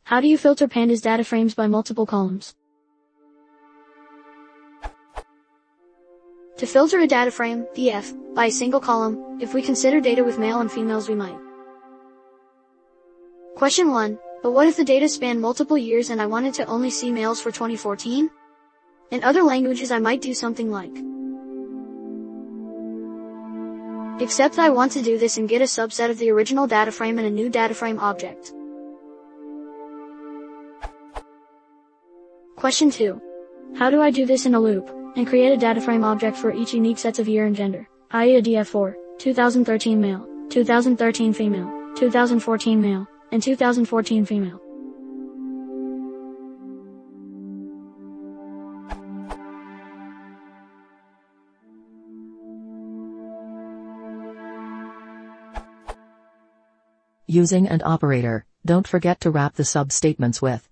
How do you filter Pandas data frames by multiple columns? To filter a data frame, df, by a single column, if we consider data with male and females we might. Question 1. But what if the data span multiple years and I wanted to only see males for 2014? In other languages I might do something like. Except I want to do this and get a subset of the original data frame and a new data frame object. Question 2. How do I do this in a loop, and create a data frame object for each unique sets of year and gender, i.e. a df for 2013 male, 2013 female, 2014 male, and 2014 female? Using and operator, don't forget to wrap the sub-statements with.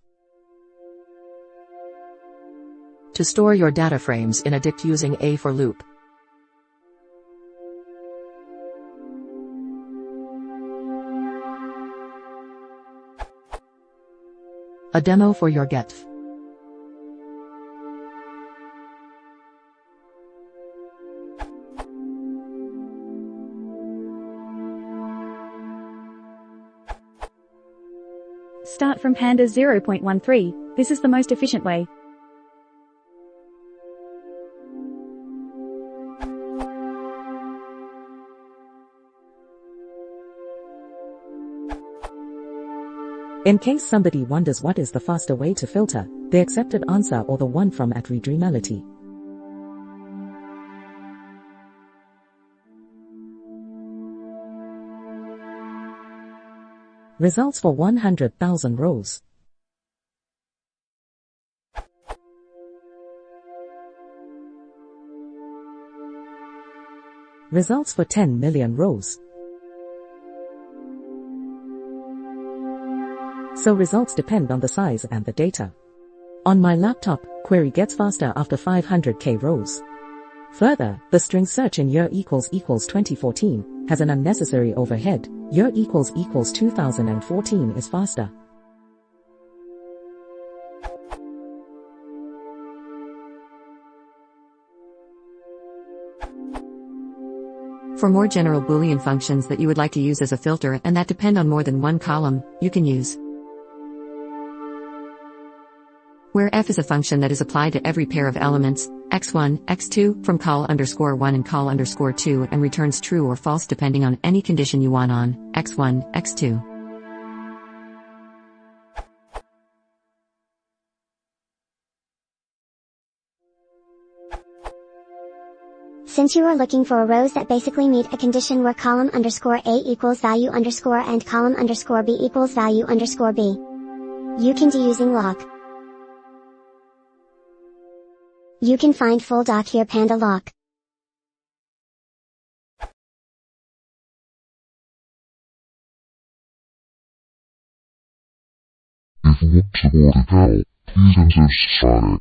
To store your data frames in a dict using a for loop. A demo for your getf. Start from Pandas 0.13. This is the most efficient way. In case somebody wonders what is the faster way to filter, the accepted answer or the one from @ReadReality. Results for 100,000 rows. Results for 10 million rows. So results depend on the size and the data. On my laptop, query gets faster after 500k rows. Further, the string search in year equals 2014 has an unnecessary overhead. Year equals 2014 is faster. For more general Boolean functions that you would like to use as a filter and that depend on more than one column, you can use where f is a function that is applied to every pair of elements, x1, x2, from col_1 and col_2 and returns true or false depending on any condition you want on x1, x2. Since you are looking for rows that basically meet a condition where column_A equals value underscore and column_B equals value underscore B, you can do using lock. You can find full doc here Panda lock. If you want to support the channel, please unsubscribe.